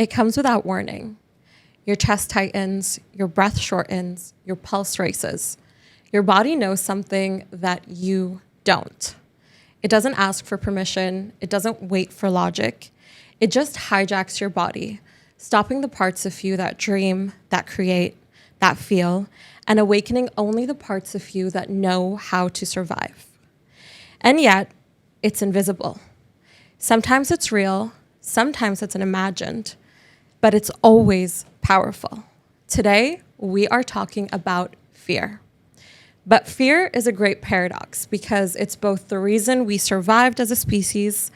It comes without warning. Your chest tightens, your breath shortens, your pulse races. Your body knows something that you don't. It doesn't ask for permission. It doesn't wait for logic. It just hijacks your body, stopping the parts of you that dream, that create, that feel, and awakening only the parts of you that know how to survive. And yet, it's invisible. Sometimes it's real, sometimes it's imagined, but it's always powerful. Today, we are talking about fear. But fear is a great paradox because it's both the reason we survived as a species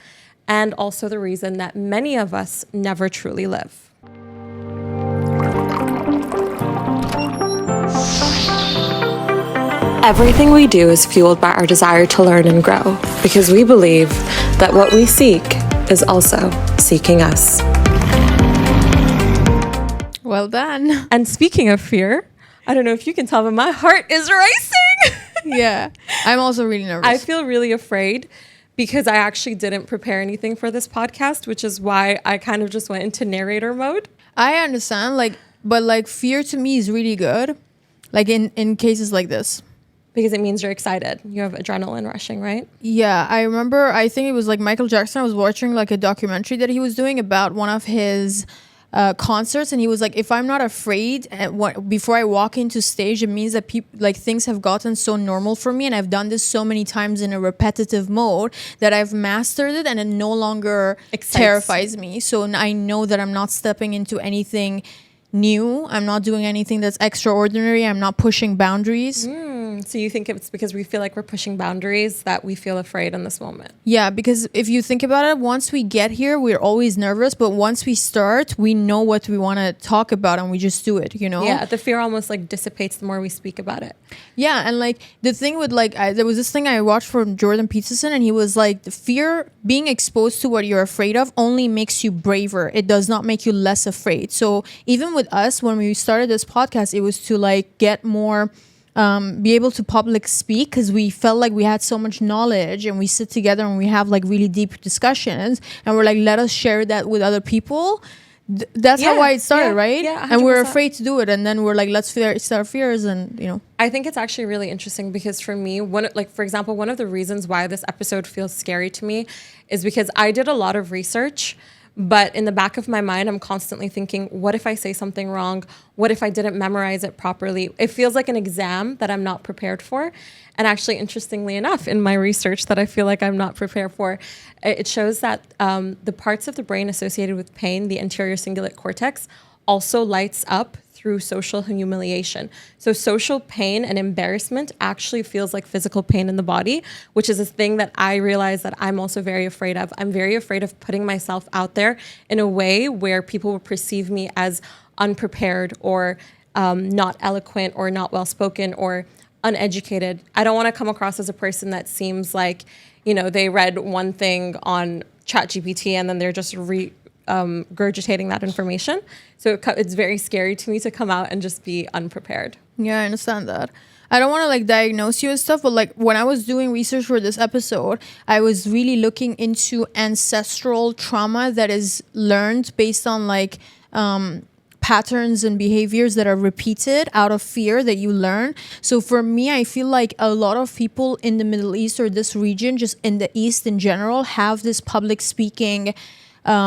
and also the reason that many of us never truly live. Everything we do is fueled by our desire to learn and grow because we believe that what we seek is also seeking us. Well done. And speaking of fear, I don't know if you can tell, but my heart is racing. Yeah, I'm also really nervous. I feel really afraid because I actually didn't prepare anything for this podcast, which is why I kind of just went into narrator mode. I understand, but fear to me is really good, in cases like this. Because it means you're excited. You have adrenaline rushing, right? Yeah, I remember, I think it was Michael Jackson. I was watching a documentary that he was doing about one of his concerts, and he was like, if I'm not afraid before I walk into stage, it means that things have gotten so normal for me, and I've done this so many times in a repetitive mode that I've mastered it, and it no longer terrifies me. So I know that I'm not stepping into anything new. I'm not doing anything that's extraordinary. I'm not pushing boundaries. So you think it's because we feel like we're pushing boundaries that we feel afraid in this moment? Yeah, because if you think about it, once we get here, we're always nervous. But once we start, we know what we want to talk about and we just do it, Yeah, the fear almost dissipates the more we speak about it. Yeah, and the thing with there was this thing I watched from Jordan Peterson, and he was like, the fear, being exposed to what you're afraid of only makes you braver. It does not make you less afraid. So even with us, when we started this podcast, it was to get more be able to public speak, because we felt like we had so much knowledge, and we sit together and we have really deep discussions, and we're like, let us share that with other people. That's how it started, right? Yeah, 100%. And we're afraid to do it, and then we're like, let's face our fears, and I think it's actually really interesting because for me, for example, one of the reasons why this episode feels scary to me is because I did a lot of research. But in the back of my mind, I'm constantly thinking, what if I say something wrong? What if I didn't memorize it properly? It feels like an exam that I'm not prepared for. And actually, interestingly enough, in my research that I feel like I'm not prepared for, it shows that the parts of the brain associated with pain, the anterior cingulate cortex, also lights up through social humiliation. So social pain and embarrassment actually feels like physical pain in the body, which is a thing that I realize that I'm also very afraid of. I'm very afraid of putting myself out there in a way where people will perceive me as unprepared or not eloquent or not well-spoken or uneducated. I don't want to come across as a person that seems like, they read one thing on ChatGPT and then they're just regurgitating that information. So it's very scary to me to come out and just be unprepared. Yeah, I understand that. I don't want to diagnose you and stuff, but when I was doing research for this episode, I was really looking into ancestral trauma that is learned based on patterns and behaviors that are repeated out of fear that you learn. So for me, I feel like a lot of people in the Middle East or this region, just in the East in general, have this public speaking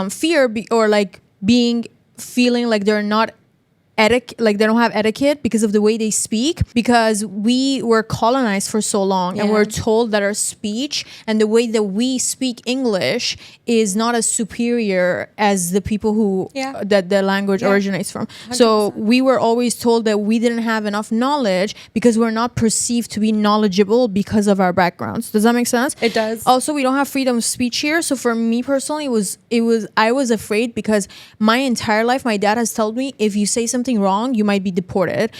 fear feeling like they're not they don't have etiquette because of the way they speak, because we were colonized for so long and we're told that our speech and the way that we speak English is not as superior as the people who that the language originates from. 100%. So we were always told that we didn't have enough knowledge because we're not perceived to be knowledgeable because of our backgrounds. Does that make sense? It does. Also, we don't have freedom of speech here. So for me personally, I was afraid because my entire life my dad has told me, if you say something wrong, you might be deported,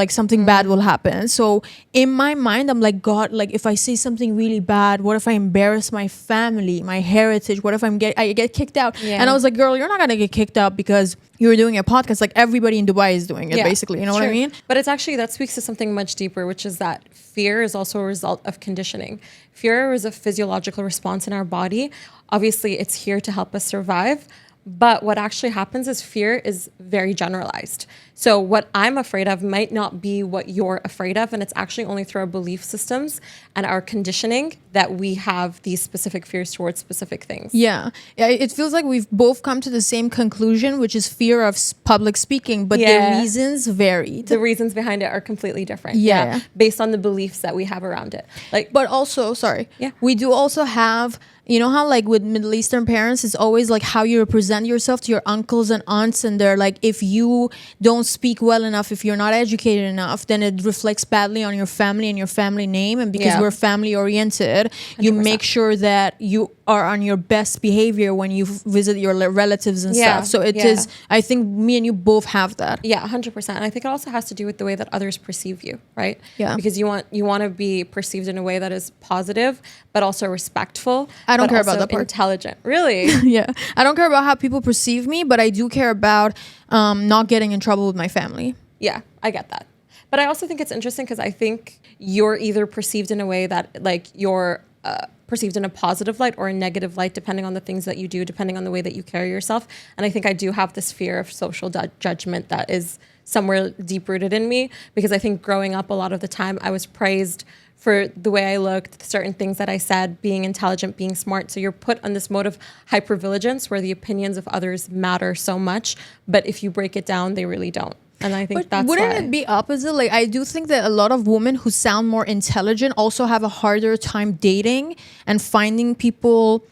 something bad will happen. So in my mind, I'm like, God, if I say something really bad, what if I embarrass my family, my heritage? What if I get kicked out? And I was like, girl, you're not gonna get kicked out because you're doing a podcast. Everybody in Dubai is doing it, basically. You know what I mean? But it's actually, that speaks to something much deeper, which is that fear is also a result of conditioning. Fear is a physiological response in our body. Obviously, it's here to help us survive. But what actually happens is fear is very generalized. So what I'm afraid of might not be what you're afraid of. And it's actually only through our belief systems and our conditioning that we have these specific fears towards specific things. Yeah. It feels like we've both come to the same conclusion, which is fear of public speaking, but the reasons varied. The reasons behind it are completely different. Yeah. Based on the beliefs that we have around it. Like, but also, we do also have, you know how like with Middle Eastern parents, it's always like how you represent yourself to your uncles and aunts, and they're like, if you don't speak well enough, if you're not educated enough, then it reflects badly on your family and your family name. And because we're family oriented, 100%. You make sure that you are on your best behavior when you visit your relatives and stuff. So it is, I think me and you both have that. Yeah, 100%. And I think it also has to do with the way that others perceive you, right? Yeah. Because you want to be perceived in a way that is positive, but also respectful. I don't care about that part. Intelligent. Really? Yeah. I don't care about how people perceive me, but I do care about not getting in trouble with my family. Yeah, I get that. But I also think it's interesting because I think you're either perceived in a way that like you're perceived in a positive light or a negative light, depending on the things that you do, depending on the way that you carry yourself. And I think I do have this fear of social judgment that is somewhere deep rooted in me, because I think growing up a lot of the time I was praised for the way I looked, certain things that I said, being intelligent, being smart. So you're put on this mode of hypervigilance where the opinions of others matter so much, but if you break it down, they really don't. And I think that's wouldn't why. It be opposite? Like, I do think that a lot of women who sound more intelligent also have a harder time dating and finding people.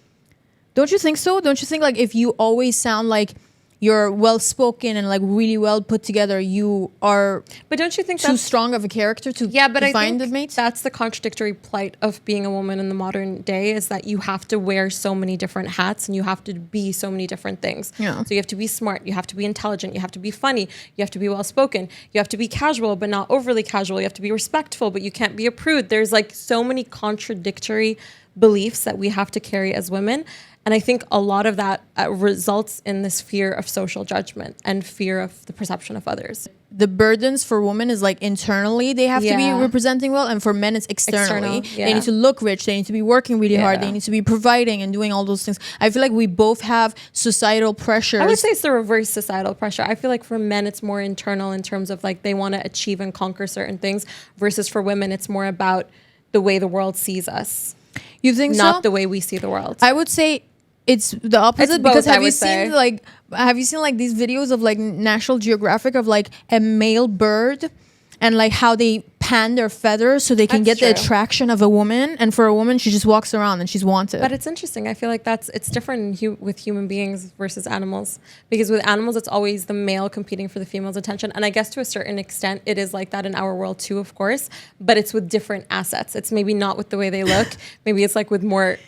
Don't you think so? Don't you think like if you always sound like you're well spoken and like really well put together, you are. But don't you think too strong of a character to find a mate? That's the contradictory plight of being a woman in the modern day, is that you have to wear so many different hats and you have to be so many different things. Yeah. So you have to be smart, you have to be intelligent, you have to be funny, you have to be well spoken, you have to be casual but not overly casual, you have to be respectful but you can't be a prude. There's like so many contradictory beliefs that we have to carry as women. And I think a lot of that results in this fear of social judgment and fear of the perception of others. The burdens for women is like internally they have to be representing well, and for men it's externally. They need to look rich, they need to be working really hard, they need to be providing and doing all those things. I feel like we both have societal pressures. I would say it's the reverse societal pressure. I feel like for men it's more internal in terms of like they want to achieve and conquer certain things, versus for women it's more about the way the world sees us. You think not so? the way we see the world. I would say it's the opposite, both, because have you seen like these videos of like National Geographic of like a male bird and like how they pan their feathers so they can get the attraction of a woman, and for a woman she just walks around and she's wanted. But it's interesting. I feel like it's different with human beings versus animals, because with animals it's always the male competing for the female's attention, and I guess to a certain extent it is like that in our world too, of course, but it's with different assets. It's maybe not with the way they look. Maybe it's like with more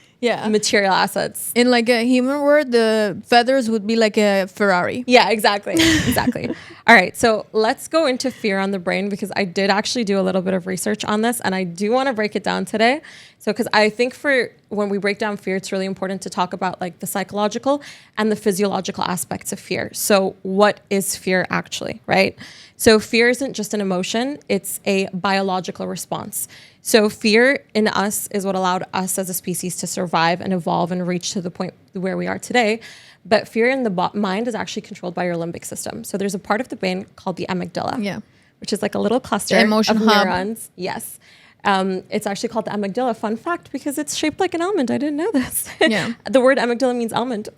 material assets. In like a human word, the feathers would be like a Ferrari. Yeah, exactly. All right, so let's go into fear on the brain, because I did actually do a little bit of research on this and I do want to break it down today. So because I think for when we break down fear, it's really important to talk about like the psychological and the physiological aspects of fear. So what is fear actually, right? So fear isn't just an emotion, it's a biological response. So fear in us is what allowed us as a species to survive and evolve and reach to the point where we are today. But fear in the mind is actually controlled by your limbic system. So there's a part of the brain called the amygdala, which is like a little cluster of neurons. Yes. It's actually called the amygdala. Fun fact, because it's shaped like an almond. I didn't know this. Yeah. The word amygdala means almond.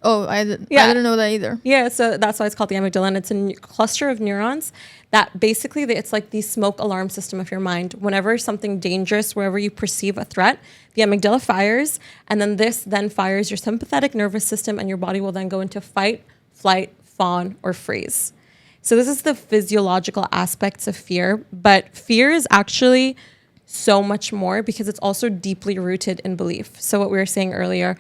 Oh, I didn't know that either. Yeah, so that's why it's called the amygdala, and it's a cluster of neurons that basically, it's like the smoke alarm system of your mind. Whenever something dangerous, wherever you perceive a threat, the amygdala fires, and then this then fires your sympathetic nervous system, and your body will then go into fight, flight, fawn, or freeze. So this is the physiological aspects of fear, but fear is actually so much more, because it's also deeply rooted in belief. So what we were saying earlier,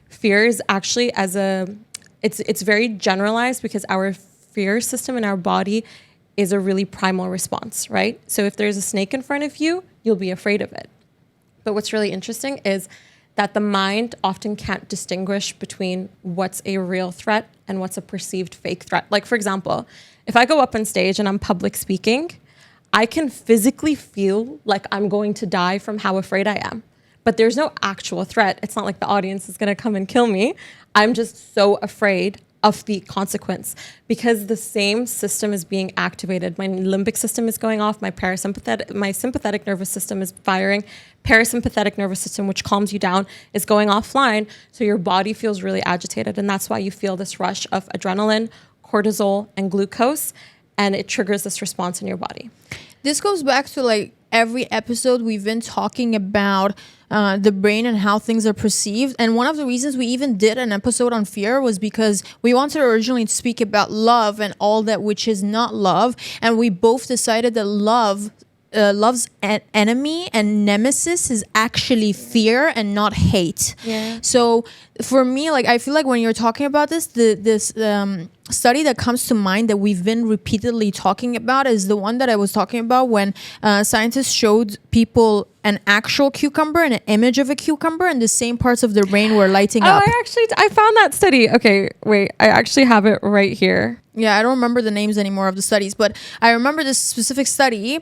fear is actually it's very generalized, because our fear system in our body is a really primal response, right? So if there's a snake in front of you, you'll be afraid of it. But what's really interesting is that the mind often can't distinguish between what's a real threat and what's a perceived fake threat. Like, for example, if I go up on stage and I'm public speaking, I can physically feel like I'm going to die from how afraid I am. but there's no actual threat. It's not like the audience is going to come and kill me. I'm just so afraid of the consequence because the same system is being activated. My limbic system is going off. My sympathetic nervous system is firing. Parasympathetic nervous system, which calms you down, is going offline. So your body feels really agitated. And that's why you feel this rush of adrenaline, cortisol, and glucose. And it triggers this response in your body. This goes back to like every episode we've been talking about the brain and how things are perceived. And one of the reasons we even did an episode on fear was because we wanted originally to speak about love and all that which is not love. And we both decided that love's enemy and nemesis is actually fear and not hate. Yeah. So for me, like, I feel like when you're talking about this, this study that comes to mind that we've been repeatedly talking about is the one that I was talking about when scientists showed people an actual cucumber and an image of a cucumber, and the same parts of their brain were lighting up. I found that study. Okay, wait, I actually have it right here. Yeah, I don't remember the names anymore of the studies, but I remember this specific study.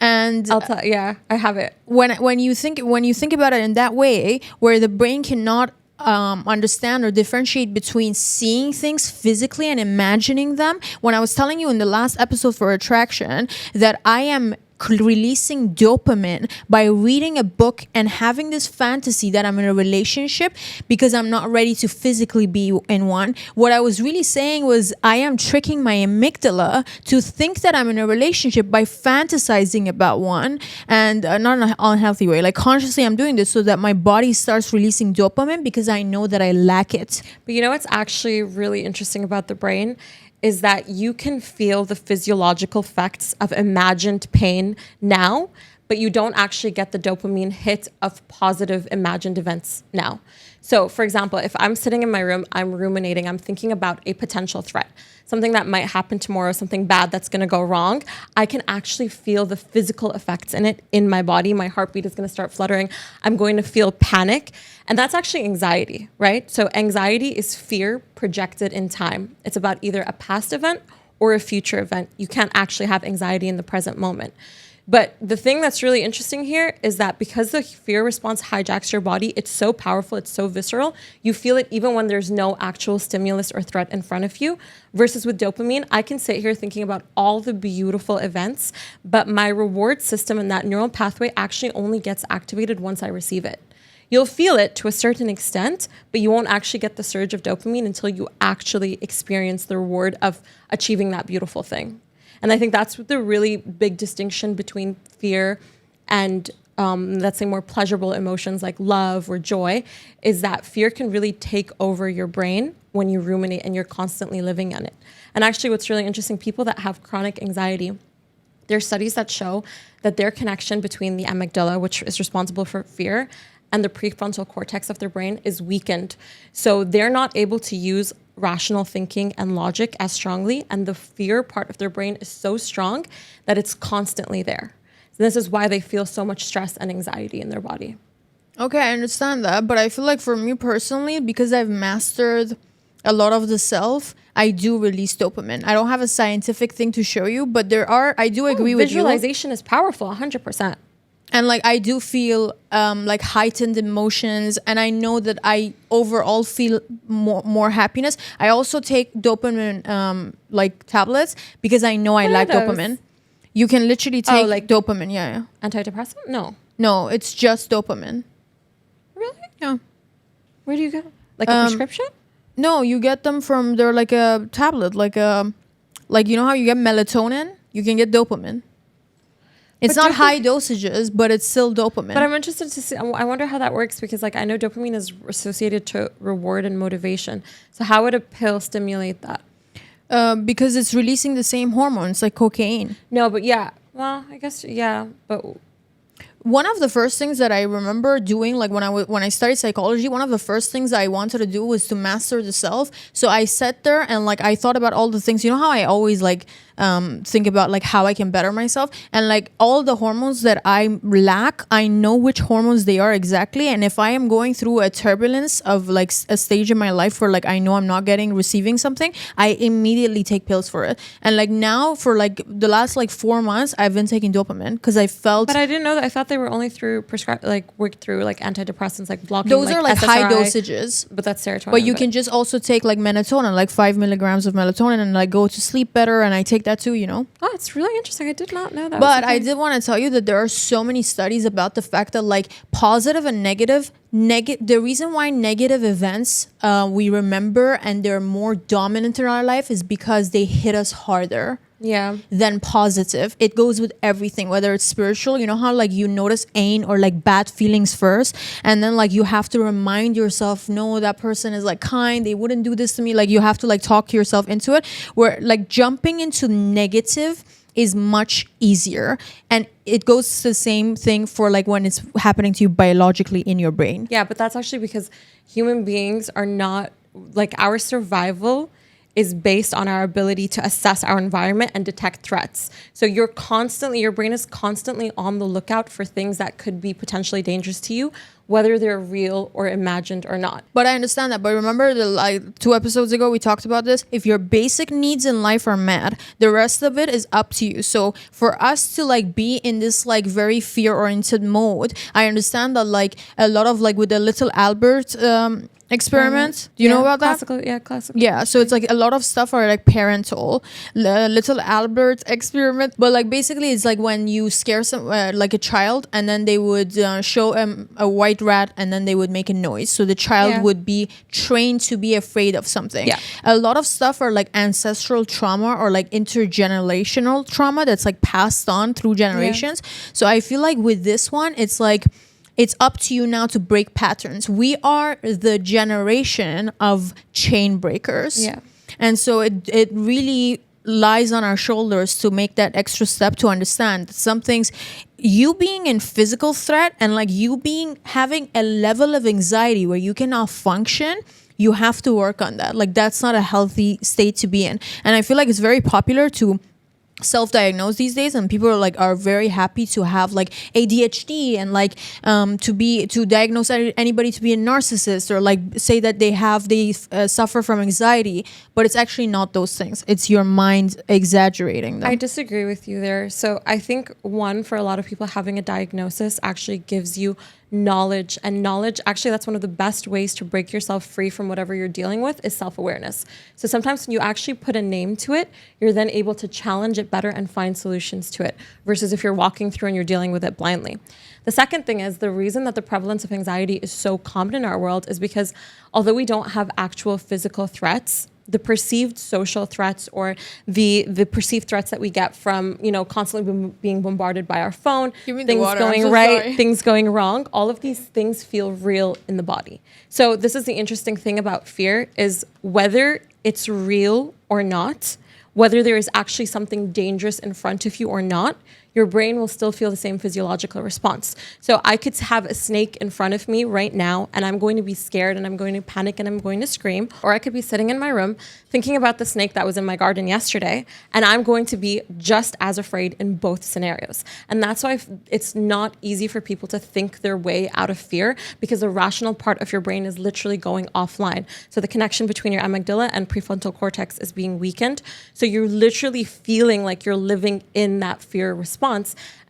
And I have it. When you think about it in that way, where the brain cannot understand or differentiate between seeing things physically and imagining them. When I was telling you in the last episode for attraction that I am releasing dopamine by reading a book and having this fantasy that I'm in a relationship because I'm not ready to physically be in one. What I was really saying was I am tricking my amygdala to think that I'm in a relationship by fantasizing about one, and not in an unhealthy way. Like consciously I'm doing this so that my body starts releasing dopamine because I know that I lack it. But you know what's actually really interesting about the brain is that you can feel the physiological effects of imagined pain now, but you don't actually get the dopamine hit of positive imagined events now. So for example, if I'm sitting in my room, I'm ruminating, I'm thinking about a potential threat, something that might happen tomorrow, something bad that's going to go wrong, I can actually feel the physical effects in it in my body. My heartbeat is going to start fluttering. I'm going to feel panic. And that's actually anxiety, right? So anxiety is fear projected in time. It's about either a past event or a future event. You can't actually have anxiety in the present moment. But the thing that's really interesting here is that because the fear response hijacks your body, it's so powerful, it's so visceral, you feel it even when there's no actual stimulus or threat in front of you. Versus with dopamine, I can sit here thinking about all the beautiful events, but my reward system and that neural pathway actually only gets activated once I receive it. You'll feel it to a certain extent, but you won't actually get the surge of dopamine until you actually experience the reward of achieving that beautiful thing. And I think that's the really big distinction between fear and, let's say, more pleasurable emotions like love or joy, is that fear can really take over your brain when you ruminate and you're constantly living in it. And actually, what's really interesting, people that have chronic anxiety, there are studies that show that their connection between the amygdala, which is responsible for fear, and the prefrontal cortex of their brain is weakened. So they're not able to use rational thinking and logic as strongly, and the fear part of their brain is so strong that it's constantly there. So this is why they feel so much stress and anxiety in their body. Okay, I understand that, but I feel like for me personally, because I've mastered a lot of the self, I do release dopamine. I don't have a scientific thing to show you, but I do agree with you. Visualization is powerful, 100%. And like I do feel like heightened emotions, and I know that I overall feel more happiness. I also take dopamine like tablets because I know I lack dopamine. You can literally take like dopamine, yeah. Antidepressant? No, it's just dopamine. Really? Yeah. Where do you get like a prescription? No, you get them from they're like a tablet, like you know how you get melatonin, you can get dopamine. It's not high dosages, but it's still dopamine. But I'm interested to see, I wonder how that works because like I know dopamine is associated to reward and motivation. So how would a pill stimulate that? Because it's releasing the same hormones like cocaine. No, but yeah. Well, I guess, yeah. But one of the first things that I remember doing, like when I studied psychology, one of the first things I wanted to do was to master the self. So I sat there and like I thought about all the things. You know how I always like think about like how I can better myself. And like all the hormones that I lack, I know which hormones they are exactly. And if I am going through a turbulence of like a stage in my life where like I know I'm not receiving something, I immediately take pills for it. And like now for like the last like 4 months, I've been taking dopamine because I felt. But I didn't know that. I thought they were only through prescribed, like worked through like antidepressants, like blocking. Those like are like SSRI, high dosages. but that's serotonin. But you can just also take like melatonin, like 5 milligrams of melatonin, and like go to sleep better. And I take that too, you know. Oh, it's really interesting. I did not know that. But I did want to tell you that there are so many studies about the fact that like positive and negative, the reason why negative events we remember and they're more dominant in our life is because they hit us harder. Yeah. Than positive. It goes with everything, whether it's spiritual, you know how like you notice pain or like bad feelings first, and then like you have to remind yourself, no, that person is like kind, they wouldn't do this to me. Like you have to like talk yourself into it, where like jumping into negative is much easier. And it goes the same thing for like when it's happening to you biologically in your brain. Yeah, but that's actually because human beings are not, like, our survival is based on our ability to assess our environment and detect threats. So your brain is constantly on the lookout for things that could be potentially dangerous to you, whether they're real or imagined or not. But I understand that. But remember, like 2 episodes ago, we talked about this. If your basic needs in life are met, the rest of it is up to you. So for us to like be in this like very fear-oriented mode, I understand that like a lot of like with the little Albert experiments. Do you know about that? Classical. Yeah, so it's like a lot of stuff are like parental, little Albert experiment. But like basically, it's like when you scare some like a child, and then they would show a white rat, and then they would make a noise, so the child would be trained to be afraid of something. Yeah. A lot of stuff are like ancestral trauma or like intergenerational trauma that's like passed on through generations. So I feel like with this one, it's like, it's up to you now to break patterns. We are the generation of chain breakers. Yeah. And so it really lies on our shoulders to make that extra step to understand that some things, you being in physical threat and like you having a level of anxiety where you cannot function, you have to work on that. Like that's not a healthy state to be in. And I feel like it's very popular to self-diagnose these days, and people are very happy to have like ADHD and like to diagnose anybody to be a narcissist, or like say that they suffer from anxiety, but it's actually not those things. It's your mind exaggerating them. I disagree with you there. So I think for a lot of people, having a diagnosis actually gives you knowledge, and knowledge, actually, that's one of the best ways to break yourself free from whatever you're dealing with, is self-awareness. So sometimes when you actually put a name to it, you're then able to challenge it better and find solutions to it, versus if you're walking through and you're dealing with it blindly. The second thing is, the reason that the prevalence of anxiety is so common in our world is because although we don't have actual physical threats, the perceived social threats, or the perceived threats that we get from, constantly being bombarded by our phone, things going right, things going wrong, all of these things feel real in the body. So this is the interesting thing about fear, is whether it's real or not, whether there is actually something dangerous in front of you or not, your brain will still feel the same physiological response. So I could have a snake in front of me right now, and I'm going to be scared, and I'm going to panic, and I'm going to scream. Or I could be sitting in my room thinking about the snake that was in my garden yesterday, and I'm going to be just as afraid in both scenarios. And that's why it's not easy for people to think their way out of fear, because the rational part of your brain is literally going offline. So the connection between your amygdala and prefrontal cortex is being weakened. So you're literally feeling like you're living in that fear response.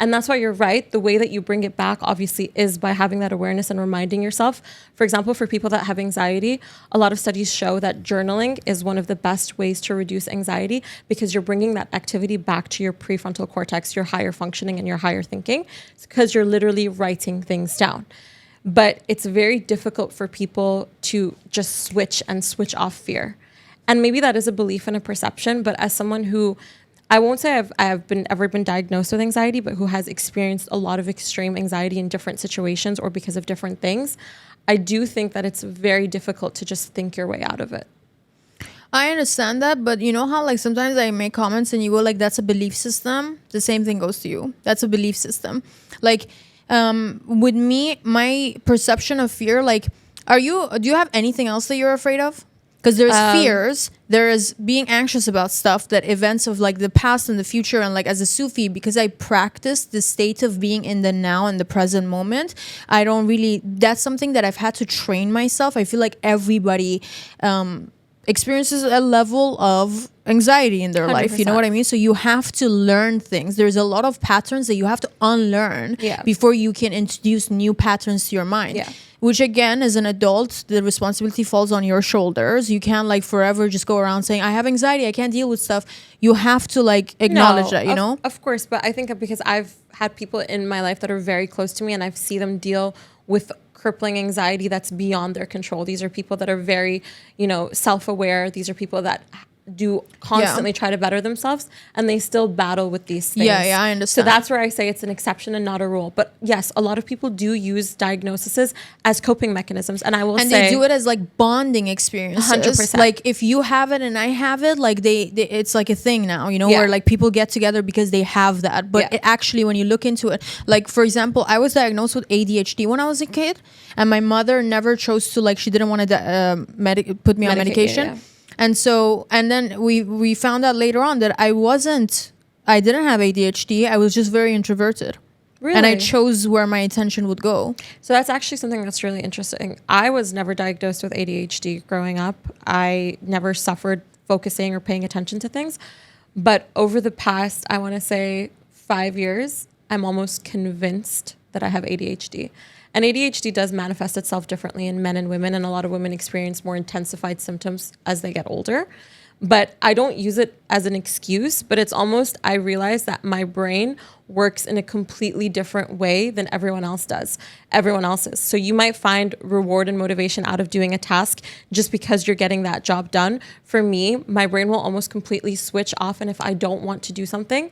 And that's why you're right. The way that you bring it back, obviously, is by having that awareness and reminding yourself. For example, for people that have anxiety, a lot of studies show that journaling is one of the best ways to reduce anxiety, because you're bringing that activity back to your prefrontal cortex, your higher functioning and your higher thinking, because you're literally writing things down. But it's very difficult for people to just switch off fear. And maybe that is a belief and a perception, but as someone who, I won't say I've ever been diagnosed with anxiety, but who has experienced a lot of extreme anxiety in different situations or because of different things, I do think that it's very difficult to just think your way out of it. I understand that, but you know how like sometimes I make comments and you go like, that's a belief system? The same thing goes to you. That's a belief system. Like with me, my perception of fear, like, do you have anything else that you're afraid of? Because there's fears, there is being anxious about stuff, that events of like the past and the future. And like as a Sufi, because I practice the state of being in the now and the present moment, I don't really, that's something that I've had to train myself. I feel like everybody experiences a level of anxiety in their life. You know 100%. what I mean? So you have to learn things. There's a lot of patterns that you have to unlearn before you can introduce new patterns to your mind. Yeah. Which again, as an adult, the responsibility falls on your shoulders. You can't like forever just go around saying, I have anxiety, I can't deal with stuff. You have to like acknowledge that, you know? Of course, but I think because I've had people in my life that are very close to me and I've seen them deal with crippling anxiety that's beyond their control. These are people that are very, self-aware. These are people that do constantly try to better themselves, and they still battle with these things. Yeah, I understand. So that's where I say it's an exception and not a rule. But yes, a lot of people do use diagnoses as coping mechanisms, and I will say, and they do it as like bonding experiences. 100%. Like if you have it and I have it, like they it's like a thing now, Yeah. where like people get together because they have that. But it actually, when you look into it, like for example, I was diagnosed with ADHD when I was a kid, and my mother never chose to, like, she didn't want to put me on medication. Yeah. And then we found out later on that I didn't have ADHD. I was just very introverted. Really? And I chose where my attention would go. So that's actually something that's really interesting. I was never diagnosed with ADHD growing up. I never suffered focusing or paying attention to things. But over the past, I want to say 5 years, I'm almost convinced that I have ADHD. And ADHD does manifest itself differently in men and women, and a lot of women experience more intensified symptoms as they get older. But I don't use it as an excuse, but it's almost, I realize that my brain works in a completely different way than everyone else's. So you might find reward and motivation out of doing a task just because you're getting that job done. For me, my brain will almost completely switch off, and if I don't want to do something,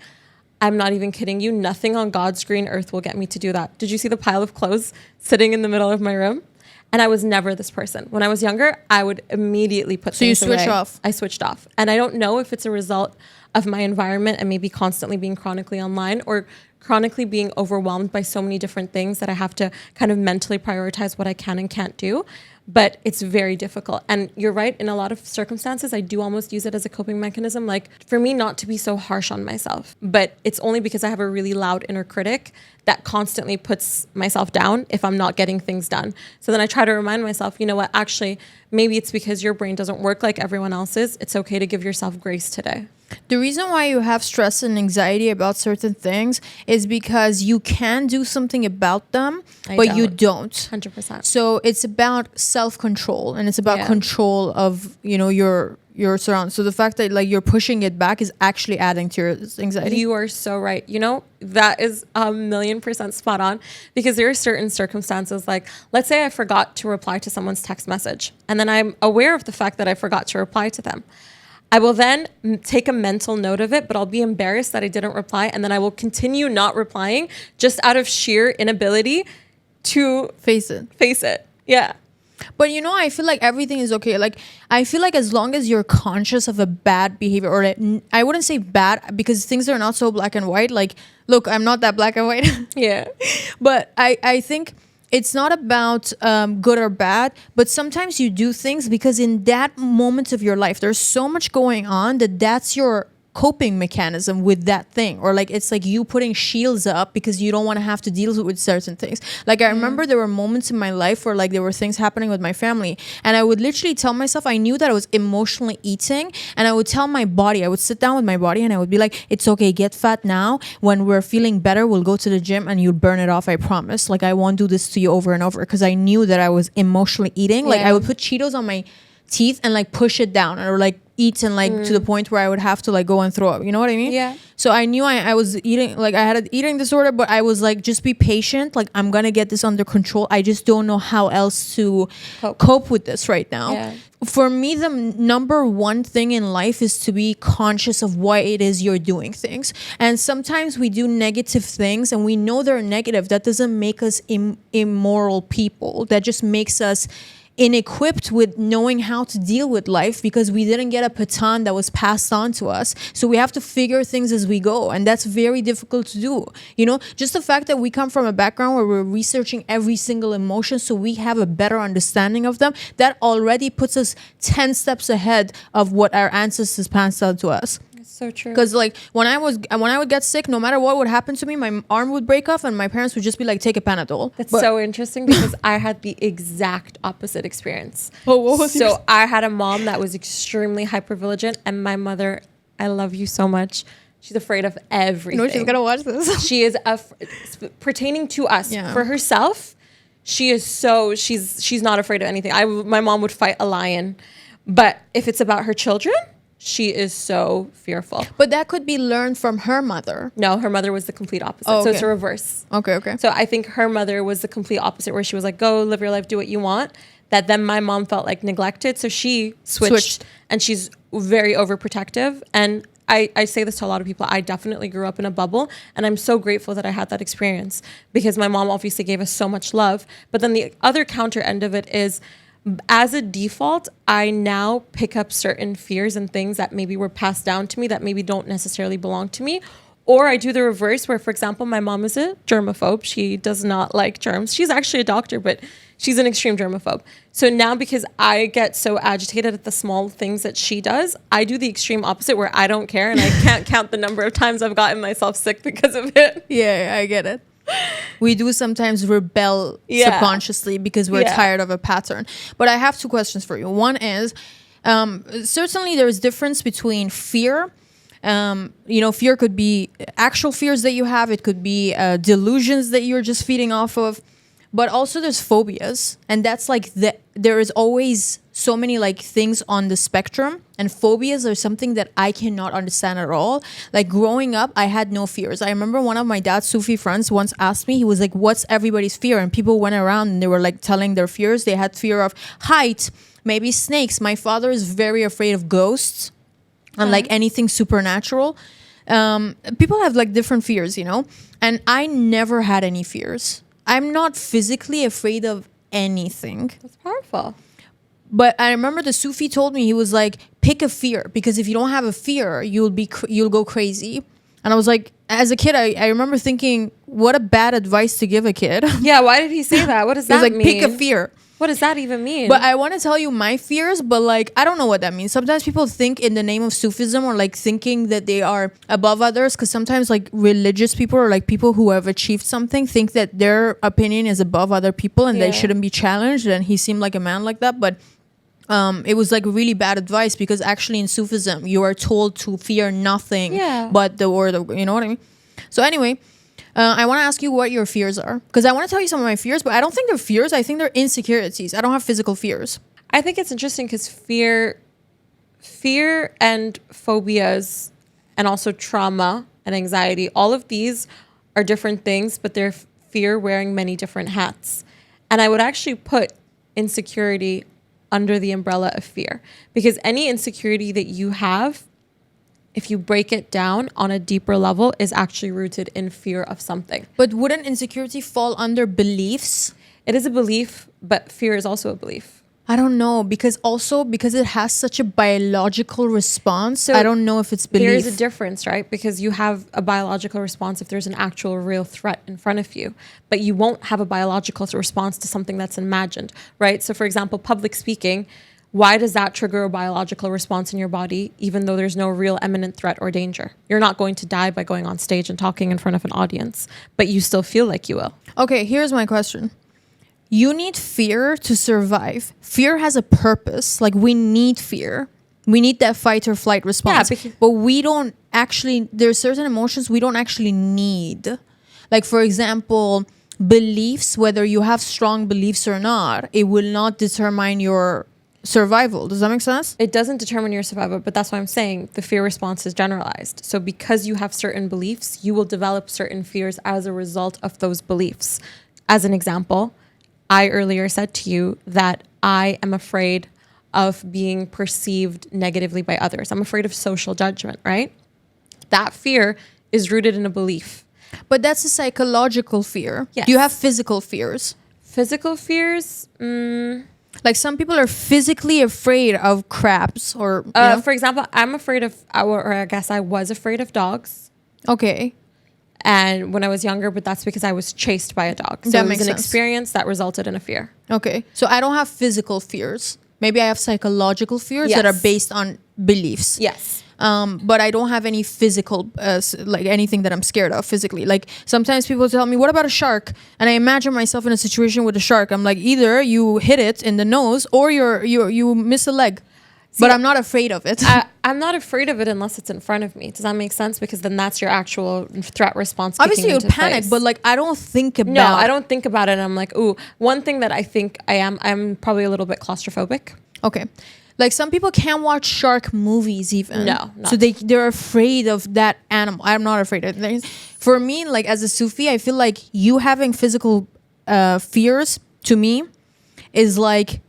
I'm not even kidding you, nothing on God's green earth will get me to do that. Did you see the pile of clothes sitting in the middle of my room? And I was never this person. When I was younger, I would immediately put things away. So you switch off? I switched off. And I don't know if it's a result of my environment and maybe constantly being chronically online, or chronically being overwhelmed by so many different things that I have to kind of mentally prioritize what I can and can't do. But it's very difficult. And you're right, in a lot of circumstances, I do almost use it as a coping mechanism. Like for me, not to be so harsh on myself, but it's only because I have a really loud inner critic that constantly puts myself down if I'm not getting things done. So then I try to remind myself, you know what, actually, maybe it's because your brain doesn't work like everyone else's. It's okay to give yourself grace today. The reason why you have stress and anxiety about certain things is because you can do something about them, but you don't. 100%. So it's about self-control, and it's about control of, your surroundings. So the fact that like you're pushing it back is actually adding to your anxiety. You are so right. That is 1,000,000% spot on, because there are certain circumstances, like let's say I forgot to reply to someone's text message, and then I'm aware of the fact that I forgot to reply to them. I will then take a mental note of it, but I'll be embarrassed that I didn't reply. And then I will continue not replying just out of sheer inability to face it. Yeah. But I feel like everything is okay. Like, I feel like as long as you're conscious of a bad behavior, or I wouldn't say bad because things are not so black and white. Like, look, I'm not that black and white. Yeah. But I think it's not about good or bad, but sometimes you do things because in that moment of your life, there's so much going on that's your coping mechanism with that thing. Or like, it's like you putting shields up because you don't want to have to deal with certain things. Like I remember there were moments in my life where like there were things happening with my family, and I would literally tell myself, I knew that I was emotionally eating, and I would tell my body, I would sit down with my body and I would be like, it's okay, get fat now. When we're feeling better, we'll go to the gym and you'll burn it off, I promise. Like I won't do this to you over and over, because I knew that I was emotionally eating. Like I would put Cheetos on my teeth and like push it down, or like eat and like to the point where I would have to like go and throw up. You know what I mean? Yeah. So I knew I was eating, like I had an eating disorder, but I was like, just be patient. Like I'm going to get this under control. I just don't know how else to cope with this right now. Yeah. For me, the number one thing in life is to be conscious of why it is you're doing things. And sometimes we do negative things and we know they're negative. That doesn't make us immoral people. That just makes us inequipped with knowing how to deal with life because we didn't get a baton that was passed on to us. So we have to figure things as we go. And that's very difficult to do. You know, just the fact that we come from a background where we're researching every single emotion so we have a better understanding of them, that already puts us 10 steps ahead of what our ancestors passed on to us. So true. Because like when I would get sick, no matter what would happen to me, my arm would break off and my parents would just be like, take a Panadol. That's so interesting because I had the exact opposite experience. Oh, what was yours? So I had a mom that was extremely hypervigilant, and my mother, I love you so much. She's afraid of everything. No, she's gonna watch this. She is pertaining to us. Yeah. For herself, she is she's not afraid of anything. My mom would fight a lion, but if it's about her children, she is so fearful. But that could be learned from her mother. No, her mother was the complete opposite. Oh, So it's okay. a reverse. Okay. So I think her mother was the complete opposite, where she was like, go live your life, do what you want. That then my mom felt like neglected. So she switched. And she's very overprotective. And I say this to a lot of people. I definitely grew up in a bubble. And I'm so grateful that I had that experience because my mom obviously gave us so much love. But then the other counter end of it is, as a default, I now pick up certain fears and things that maybe were passed down to me that maybe don't necessarily belong to me. Or I do the reverse where, for example, my mom is a germaphobe. She does not like germs. She's actually a doctor, but she's an extreme germaphobe. So now because I get so agitated at the small things that she does, I do the extreme opposite where I don't care and I can't count the number of times I've gotten myself sick because of it. Yeah, I get it. We do sometimes rebel subconsciously because we're tired of a pattern. But I have two questions for you. One is, certainly there is difference between fear. Fear could be actual fears that you have. It could be delusions that you're just feeding off of. But also there's phobias. And that's like, there is always so many like things on the spectrum. And phobias are something that I cannot understand at all. Like growing up, I had no fears. I remember one of my dad's Sufi friends once asked me, he was like, what's everybody's fear? And people went around and they were like telling their fears. They had fear of height, maybe snakes. My father is very afraid of ghosts and like anything supernatural. People have like different fears, you know? And I never had any fears. I'm not physically afraid of anything. That's powerful. But I remember the Sufi told me, he was like, pick a fear, because if you don't have a fear, you'll go crazy. And I was like, as a kid, I remember thinking, what a bad advice to give a kid. Yeah, why did he say that? What does that mean? He was like, pick a fear. What does that even mean? But I want to tell you my fears, but like, I don't know what that means. Sometimes people think in the name of Sufism or like thinking that they are above others, because sometimes like religious people or like people who have achieved something think that their opinion is above other people and they shouldn't be challenged. And he seemed like a man like that. But it was like really bad advice, because actually in Sufism, you are told to fear nothing but the word of, you know what I mean? So anyway, I want to ask you what your fears are, because I want to tell you some of my fears, but I don't think they're fears. I think they're insecurities. I don't have physical fears. I think it's interesting because fear and phobias and also trauma and anxiety, all of these are different things, but they're fear wearing many different hats. And I would actually put insecurity under the umbrella of fear, because any insecurity that you have, if you break it down on a deeper level, is actually rooted in fear of something. But wouldn't insecurity fall under beliefs? It is a belief, but fear is also a belief. I don't know, because it has such a biological response. So I don't know if it's belief. There's a difference, right? Because you have a biological response if there's an actual real threat in front of you, but you won't have a biological response to something that's imagined, right? So for example, public speaking, why does that trigger a biological response in your body, even though there's no real imminent threat or danger? You're not going to die by going on stage and talking in front of an audience, but you still feel like you will. Okay, here's my question. You need fear to survive. Fear has a purpose. Like, we need fear. We need that fight or flight response. Yeah, but we don't actually, there's certain emotions we don't actually need. Like, for example, beliefs, whether you have strong beliefs or not, it will not determine your survival. Does that make sense? It doesn't determine your survival, but that's why I'm saying the fear response is generalized. So because you have certain beliefs, you will develop certain fears as a result of those beliefs. As an example, I earlier said to you that I am afraid of being perceived negatively by others. I'm afraid of social judgment, right? That fear is rooted in a belief. But that's a psychological fear. Yes. You have physical fears. Physical fears, Like some people are physically afraid of crabs or, you know? For example, I'm afraid of, or I guess I was afraid of dogs. Okay. And when I was younger, but that's because I was chased by a dog. So That it was makes an sense. experience that resulted in a fear. Okay. So I don't have physical fears. Maybe I have psychological fears that are Yes. based on beliefs. Yes. But I don't have any physical, like anything that I'm scared of physically. Like sometimes people tell me, what about a shark? And I imagine myself in a situation with a shark. I'm like, either you hit it in the nose or you miss a leg. But I'm not afraid of it. I'm not afraid of it unless it's in front of me. Does that make sense? Because then that's your actual threat response. Obviously, you'd into panic, place. but like I don't think about. No, I don't think about it. And I'm like, ooh, one thing that I think I'm probably a little bit claustrophobic. Okay. Like some people can't watch shark movies even. No, not. So they're afraid of that animal. I'm not afraid of things. For me, like as a Sufi, I feel like you having physical fears to me is like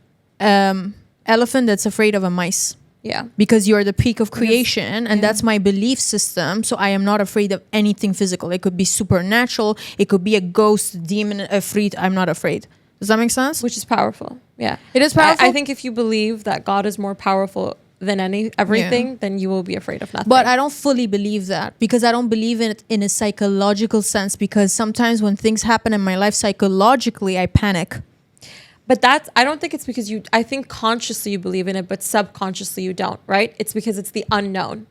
elephant that's afraid of a mice. Yeah. Because you're the peak of creation and that's my belief system. So I am not afraid of anything physical. It could be supernatural. It could be a ghost, demon, afraid. I'm not afraid. Does that make sense? Which is powerful. Yeah. It is powerful. I think if you believe that God is more powerful than everything, then you will be afraid of nothing. But I don't fully believe that because I don't believe in it in a psychological sense, because sometimes when things happen in my life psychologically, I panic. But I don't think it's because I think consciously you believe in it, but subconsciously you don't, right? It's because it's the unknown.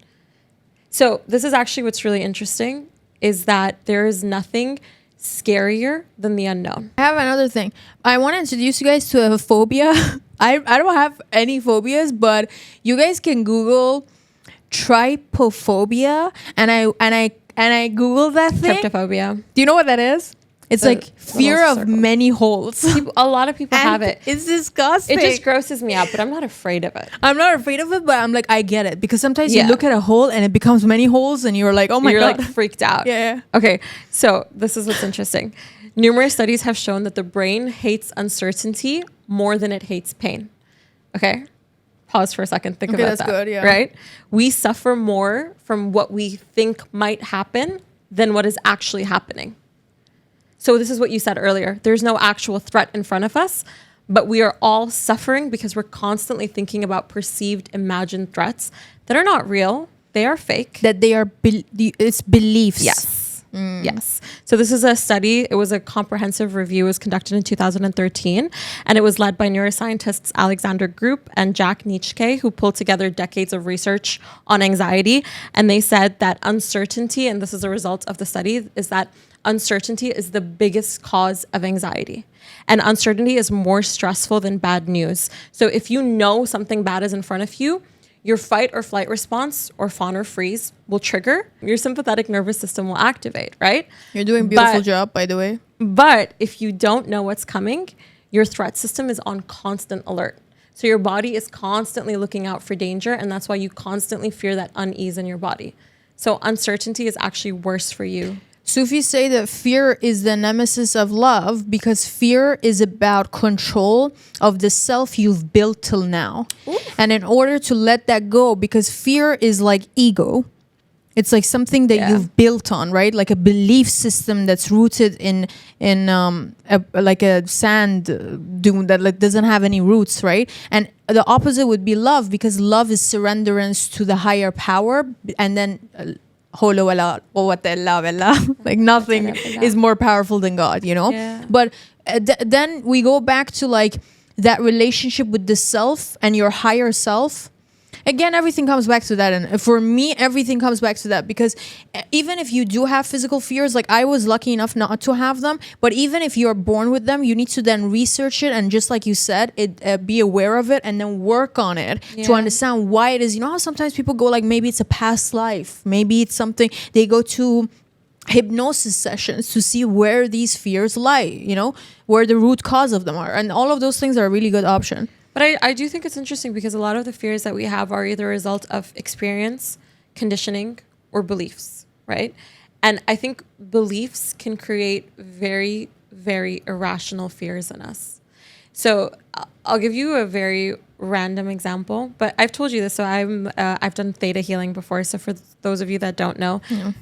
So this is actually what's really interesting is that there is nothing scarier than the unknown. I have another thing. I want to introduce you guys to a phobia. I don't have any phobias, but you guys can Google trypophobia and I Googled that thing. Trypophobia. Do you know what that is? It's like fear of circle. many holes. A lot of people have it. It's disgusting. It just grosses me out, but I'm not afraid of it. I'm not afraid of it, but I'm like, I get it. Because sometimes you Yeah. look at a hole and it becomes many holes and you're like, oh my You're God. like freaked out. Yeah. Okay, so this is what's interesting. Numerous studies have shown that the brain hates uncertainty more than it hates pain. Okay, pause for a second. Think Okay, about that's that. good, yeah. Right? We suffer more from what we think might happen than what is actually happening. So this is what you said earlier. There's no actual threat in front of us, but we are all suffering because we're constantly thinking about perceived imagined threats that are not real. They are fake. That they are, it's beliefs. Yes. Yes. So this is a study. It was a comprehensive review. It was conducted in 2013, and it was led by neuroscientists Alexander Group and Jack Nietzsche, who pulled together decades of research on anxiety. And they said that uncertainty, and this is a result of the study, is that uncertainty is the biggest cause of anxiety. And uncertainty is more stressful than bad news. So if you know something bad is in front of you, your fight or flight response, or fawn or freeze, will trigger. Your sympathetic nervous system will activate, right? You're doing a beautiful job, by the way. But if you don't know what's coming, your threat system is on constant alert. So your body is constantly looking out for danger, and that's why you constantly fear that unease in your body. So uncertainty is actually worse for you. Sufis say that fear is the nemesis of love because fear is about control of the self you've built till now. Oof. And in order to let that go, because fear is like ego, it's like something that you've built on, right? Like a belief system that's rooted in like a sand dune that like doesn't have any roots, right? And the opposite would be love, because love is surrenderance to the higher power, and then like nothing is more powerful than God, you know? Yeah. But then we go back to like that relationship with the self and your higher self. Again, everything comes back to that. And for me, everything comes back to that, because even if you do have physical fears, like I was lucky enough not to have them, but even if you're born with them, you need to then research it. And just like you said, be aware of it and then work on it to understand why it is. You know how sometimes people go like, maybe it's a past life. Maybe it's something, they go to hypnosis sessions to see where these fears lie, you know, where the root cause of them are. And all of those things are a really good option. But I do think it's interesting because a lot of the fears that we have are either a result of experience, conditioning, or beliefs, right? And I think beliefs can create very, very irrational fears in us. So I'll give you a very random example, but I've told you this. So I've done theta healing before. So for those of you that don't know,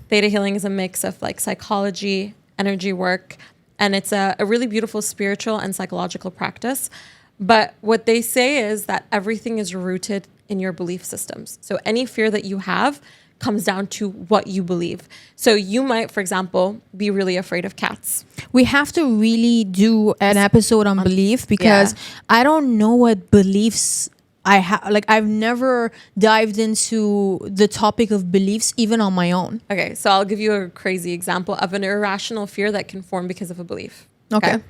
theta healing is a mix of like psychology, energy work, and it's a really beautiful spiritual and psychological practice. But what they say is that everything is rooted in your belief systems. So any fear that you have comes down to what you believe. So you might, for example, be really afraid of cats. We have to really do an episode on belief, because I don't know what beliefs I have. Like, I've never dived into the topic of beliefs even on my own. Okay, so I'll give you a crazy example of an irrational fear that can form because of a belief. Okay.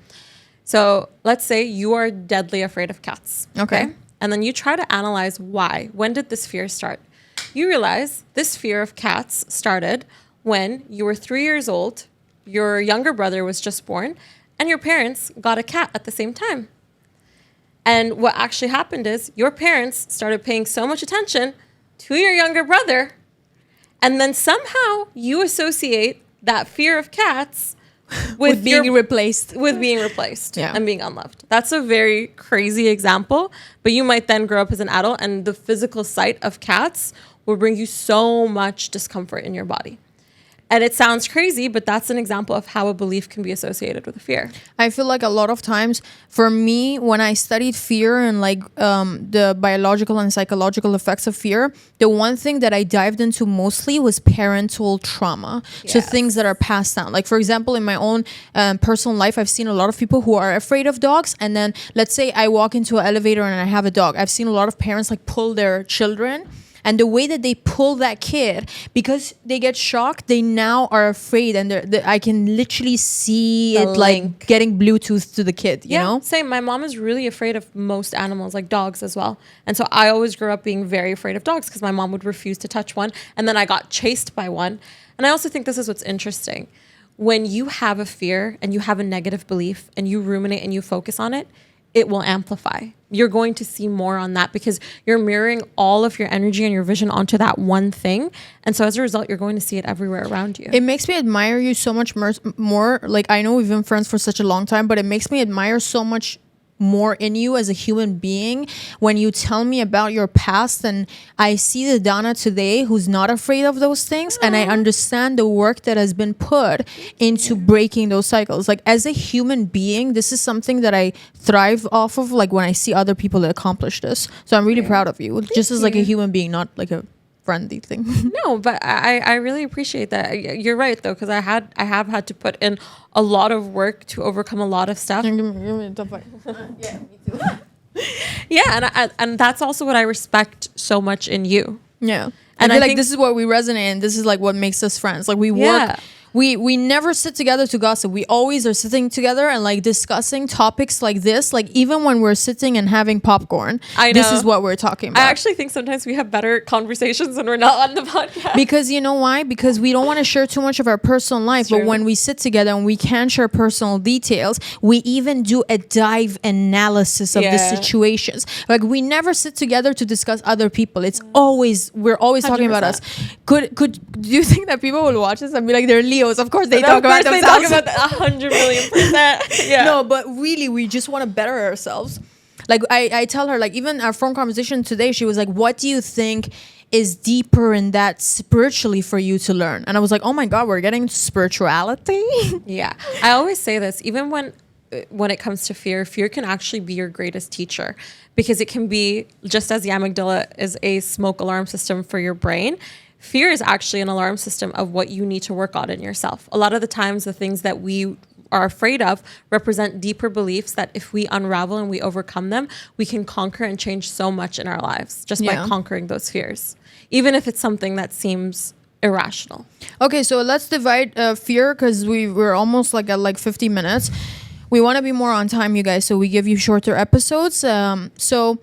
So let's say you are deadly afraid of cats. Okay. And then you try to analyze why. When did this fear start? You realize this fear of cats started when you were 3 years old, your younger brother was just born, and your parents got a cat at the same time. And what actually happened is your parents started paying so much attention to your younger brother, and then somehow you associate that fear of cats With being replaced. with being replaced Yeah. and being unloved. That's a very crazy example, but you might then grow up as an adult and the physical sight of cats will bring you so much discomfort in your body. And it sounds crazy, but that's an example of how a belief can be associated with a fear. I feel like a lot of times for me, when I studied fear and like the biological and psychological effects of fear, the one thing that I dived into mostly was parental trauma. So Yes. things that are passed down. Like, for example, in my own personal life, I've seen a lot of people who are afraid of dogs. And then let's say I walk into an elevator and I have a dog. I've seen a lot of parents like pull their children. And the way that they pull that kid, because they get shocked, they now are afraid, and I can literally see The it link. like getting Bluetooth to the kid. You know, Same. My mom is really afraid of most animals, like dogs as well. And so I always grew up being very afraid of dogs because my mom would refuse to touch one. And then I got chased by one. And I also think this is what's interesting. When you have a fear and you have a negative belief and you ruminate and you focus on it, it will amplify. You're going to see more on that because you're mirroring all of your energy and your vision onto that one thing. And so as a result, you're going to see it everywhere around you. it makes me admire you so much more. Like, I know we've been friends for such a long time, but it makes me admire so much more in you as a human being when you tell me about your past, and I see the Donna today who's not afraid of those things. And I understand the work that has been put into breaking those cycles. Like, as a human being, this is something that I thrive off of, like when I see other people that accomplish this. So I'm really proud of you, just as like a human being, not like a friendly thing. No, but I really appreciate that. You're right though, because I have had to put in a lot of work to overcome a lot of stuff. Give me a tough fight. Yeah, me too. Yeah, and that's also what I respect so much in you. Yeah. And I I feel like think- this is what we resonate in. This is like what makes us friends. Like, we Yeah. work. We never sit together to gossip. We always are sitting together and like discussing topics like this. Like, even when we're sitting and having popcorn, I this know. is what we're talking I about. actually think sometimes we have better conversations when we're not on the podcast. Because you know why? Because we don't want to share too much of our personal life. But True. when we sit together and we can share personal details, we even do a dive analysis of the Yeah. situations. Like, we never sit together to discuss other people. It's always, we're always talking about us. 100%. Could do you think that people will watch this and be like, they're Leos? Of course they Of talk about course they themselves. talk about 100,000,000%. Yeah. No, but really, we just want to better ourselves. Like, I tell her, like, even our phone conversation today, she was like, what do you think is deeper in that spiritually for you to learn? And I was like, oh my God, we're getting into spirituality. Yeah. I always say this, even when it comes to fear can actually be your greatest teacher, because it can be, just as the amygdala is a smoke alarm system for your brain, fear is actually an alarm system of what you need to work on in yourself. A lot of the times, the things that we are afraid of represent deeper beliefs that if we unravel and we overcome them, we can conquer and change so much in our lives just by conquering those fears, even if it's something that seems irrational. Okay, so let's divide fear, because we're almost like at like 50 minutes. We want to be more on time, you guys, so we give you shorter episodes. So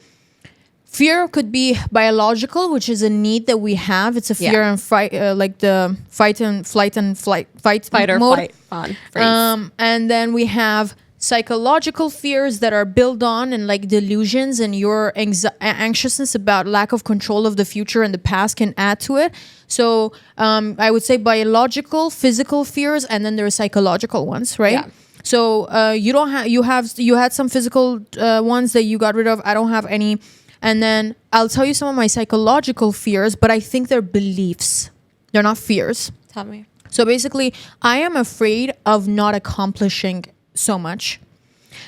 fear could be biological, which is a need that we have. It's a fear and fight, like the fight or flight mode. Fight on phrase. And then we have psychological fears that are built on and like delusions, and your anxiousness about lack of control of the future and the past can add to it. So I would say biological, physical fears, and then there are psychological ones, right? Yeah. So you had some physical ones that you got rid of. I don't have any. And then I'll tell you some of my psychological fears, but I think they're beliefs. They're not fears. Tell me. So basically, I am afraid of not accomplishing so much.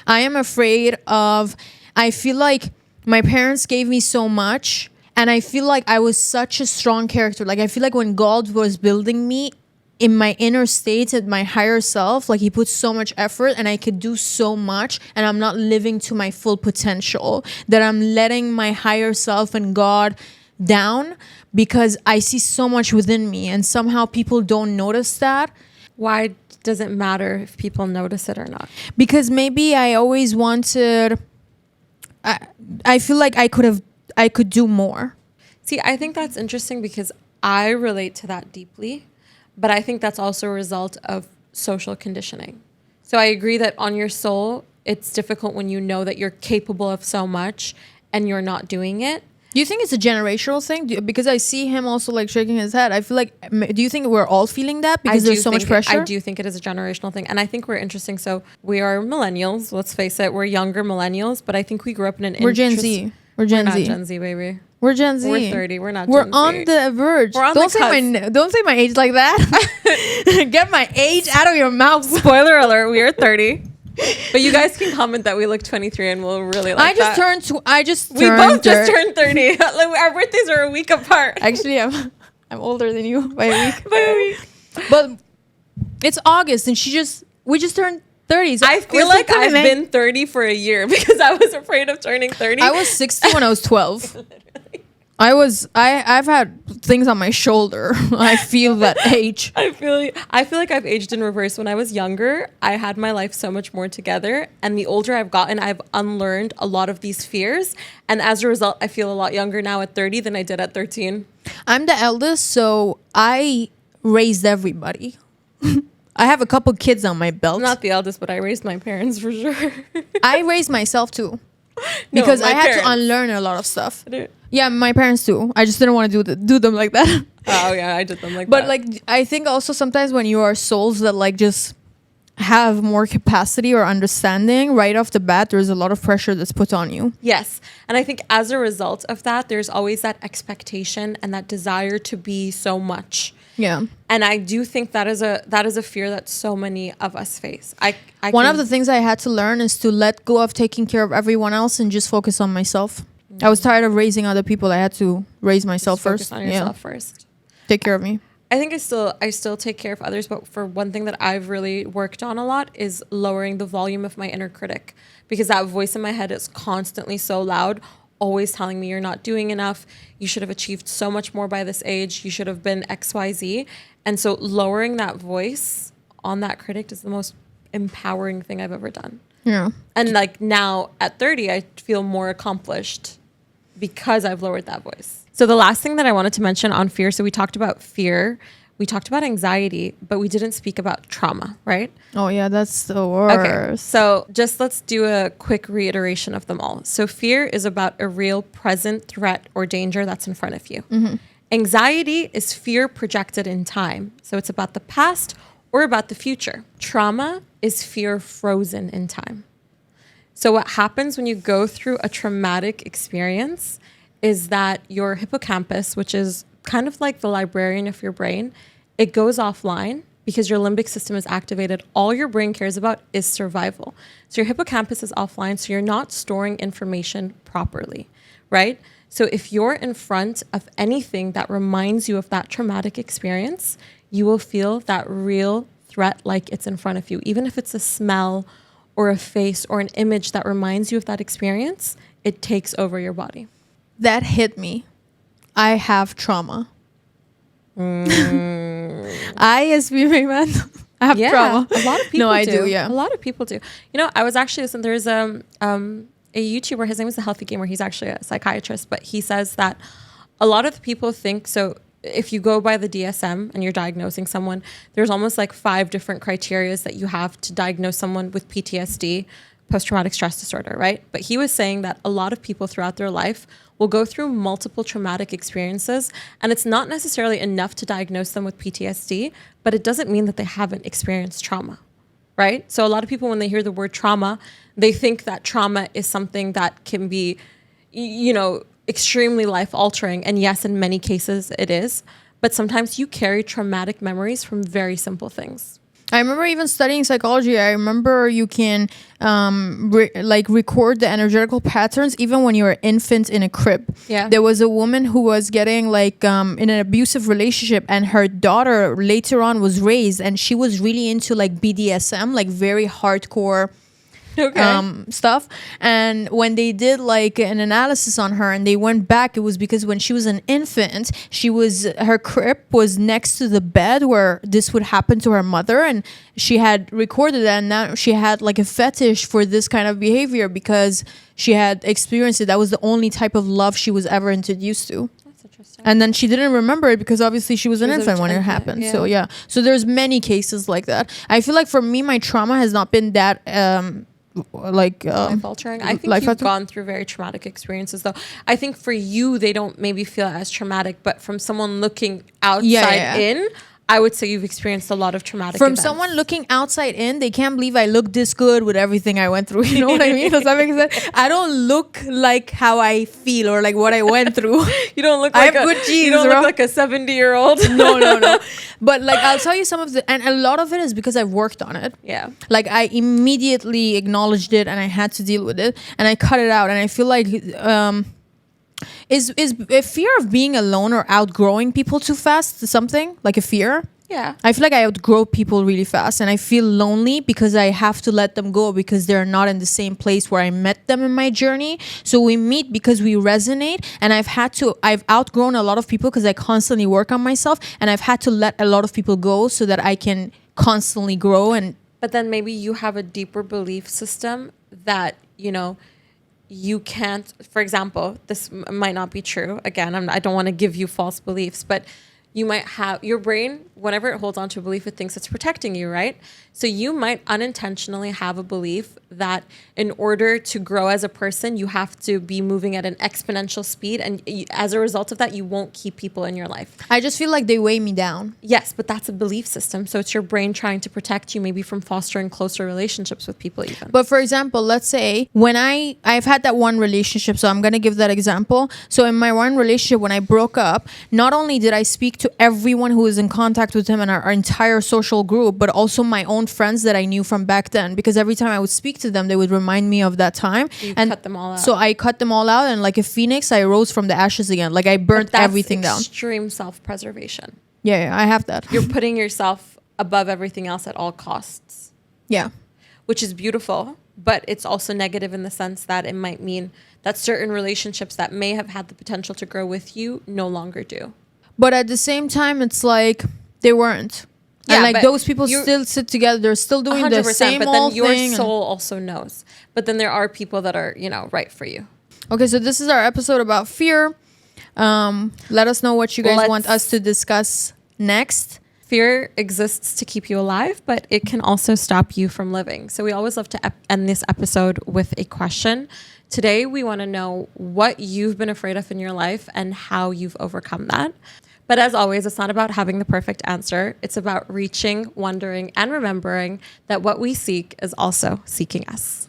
I am afraid of I feel like my parents gave me so much, and I feel like I was such a strong character. Like I feel like when God was building me in my inner state at my higher self, like he put so much effort and I could do so much, and I'm not living to my full potential, that I'm letting my higher self and God down because I see so much within me, and somehow people don't notice that. Why does it matter if people notice it or not? Because maybe I always wanted, I feel like I could do more. See, I think that's interesting because I relate to that deeply, but I think that's also a result of social conditioning. So I agree that on your soul, it's difficult when you know that you're capable of so much and you're not doing it. Do you think it's a generational thing? Because I see him also like shaking his head. I feel like, do you think we're all feeling that because there's so much pressure? I do think it is a generational thing. And I think we're interesting. So we are millennials, let's face it. We're younger millennials, but I think we grew up in an We're Gen Z. We're Gen Z. Not Gen Z, baby. We're Gen Z. We're 30. We're not We're Gen Z. on the verge. We're on don't the cusp. Don't say my age like that. Get my age out of your mouth. Spoiler alert, we are 30. But you guys can comment that we look 23 and we'll really like that. We both just turned 30. Like, our birthdays are a week apart. Actually, I'm older than you by a week. By a week. But it's August and we just turned 30. So I feel like I've been 30 for a year because I was afraid of turning 30. I was 60 when I was 12. I've had things on my shoulder. I feel that age. I feel like I've aged in reverse. When I was younger, I had my life so much more together, and the older I've gotten, I've unlearned a lot of these fears, and as a result, I feel a lot younger now at 30 than I did at 13. I'm the eldest, so I raised everybody. I have a couple kids on my belt. I'm not the eldest, but I raised my parents for sure. I raised myself too. Because I had to unlearn a lot of stuff. Yeah, my parents too. I just didn't want to do them like that. Oh yeah, I did them like that. But like, I think also sometimes when you are souls that like just have more capacity or understanding right off the bat, there's a lot of pressure that's put on you. Yes. And I think as a result of that, there's always that expectation and that desire to be so much. Yeah. And I do think that is a fear that so many of us face. One of the things I had to learn is to let go of taking care of everyone else and just focus on myself. I was tired of raising other people. I had to raise myself first. Focus on yourself first. Take care of me. I think I still take care of others, but for one thing that I've really worked on a lot is lowering the volume of my inner critic, because that voice in my head is constantly so loud, always telling me you're not doing enough. You should have achieved so much more by this age. You should have been XYZ. And so lowering that voice on that critic is the most empowering thing I've ever done. Yeah. And like now at 30, I feel more accomplished because I've lowered that voice. So the last thing that I wanted to mention on fear, so we talked about fear, we talked about anxiety, but we didn't speak about trauma, right? Oh yeah, that's the worst. Okay, so just let's do a quick reiteration of them all. So fear is about a real present threat or danger that's in front of you. Mm-hmm. Anxiety is fear projected in time. So it's about the past or about the future. Trauma is fear frozen in time. So what happens when you go through a traumatic experience is that your hippocampus, which is kind of like the librarian of your brain, it goes offline because your limbic system is activated. All your brain cares about is survival. So your hippocampus is offline, so you're not storing information properly, right? So if you're in front of anything that reminds you of that traumatic experience, you will feel that real threat like it's in front of you. Even if it's a smell or a face or an image that reminds you of that experience, it takes over your body. That hit me. I have trauma. I have trauma. A lot of people do. I do, yeah. A lot of people do. You know, I was actually listening, there's a YouTuber, his name is The Healthy Gamer. He's actually a psychiatrist, but he says that a lot of the people think, so if you go by the DSM and you're diagnosing someone, there's almost like 5 different criterias that you have to diagnose someone with PTSD, post-traumatic stress disorder, right? But he was saying that a lot of people throughout their life will go through multiple traumatic experiences, and it's not necessarily enough to diagnose them with PTSD, but it doesn't mean that they haven't experienced trauma, right? So a lot of people, when they hear the word trauma, they think that trauma is something that can be, you know, extremely life-altering. And yes, in many cases it is, but sometimes you carry traumatic memories from very simple things. I remember even studying psychology. I remember you can record the energetical patterns even when you're an infant in a crib. Yeah. There was a woman who was getting in an abusive relationship, and her daughter later on was raised, and she was really into like BDSM, like very hardcore stuff. And when they did like an analysis on her and they went back, it was because when she was an infant, her crib was next to the bed where this would happen to her mother, and she had recorded that, and now she had like a fetish for this kind of behavior because she had experienced it. That was the only type of love she was ever introduced to. Interesting. And then she didn't remember it because obviously she was an infant when it happened. Yeah. So yeah. So there's many cases like that. I feel like for me, my trauma has not been that life altering. I think you've gone through very traumatic experiences, though. I think for you, they don't maybe feel as traumatic, but from someone looking outside in, I would say you've experienced a lot of traumatic events. Someone looking outside in, they can't believe I look this good with everything I went through. You know what I mean? Does that make sense? I don't look like how I feel or like what I went through. You don't look like good genes. You don't look like a 70-year-old. No. But like, I'll tell you some of and a lot of it is because I've worked on it. Yeah. Like I immediately acknowledged it and I had to deal with it and I cut it out. And I feel like is a fear of being alone or outgrowing people too fast something like a fear? Yeah. I feel like I outgrow people really fast and I feel lonely because I have to let them go because they're not in the same place where I met them in my journey. So we meet because we resonate, and I've outgrown a lot of people because I constantly work on myself, and I've had to let a lot of people go so that I can constantly grow. But then maybe you have a deeper belief system that, you can't, for example, this might not be true. Again, I don't want to give you false beliefs, but you might have your brain, whenever it holds on to a belief, it thinks it's protecting you, right? So you might unintentionally have a belief that in order to grow as a person, you have to be moving at an exponential speed. And as a result of that, you won't keep people in your life. I just feel like they weigh me down. Yes, but that's a belief system. So it's your brain trying to protect you maybe from fostering closer relationships with people even. But for example, let's say when I've had that one relationship, so I'm going to give that example. So in my one relationship, when I broke up, not only did I speak to everyone who was in contact with him and our entire social group, but also my own friends that I knew from back then, because every time I would speak to them, they would remind me of that time. And cut them all out. So I cut them all out, and like a phoenix, I rose from the ashes again. Like I burnt everything down. Extreme self-preservation. Yeah, I have that. You're putting yourself above everything else at all costs. Yeah. Which is beautiful, but it's also negative in the sense that it might mean that certain relationships that may have had the potential to grow with you no longer do. But at the same time, it's like they weren't. Yeah, and like those people still sit together. They're still doing the same but old then your thing. soul also knows. But then there are people that are, right for you. Okay, so this is our episode about fear. Let us know what you guys want us to discuss next. Fear exists to keep you alive, but it can also stop you from living. So we always love to end this episode with a question. Today, we want to know what you've been afraid of in your life and how you've overcome that. But as always, it's not about having the perfect answer. It's about reaching, wondering, and remembering that what we seek is also seeking us.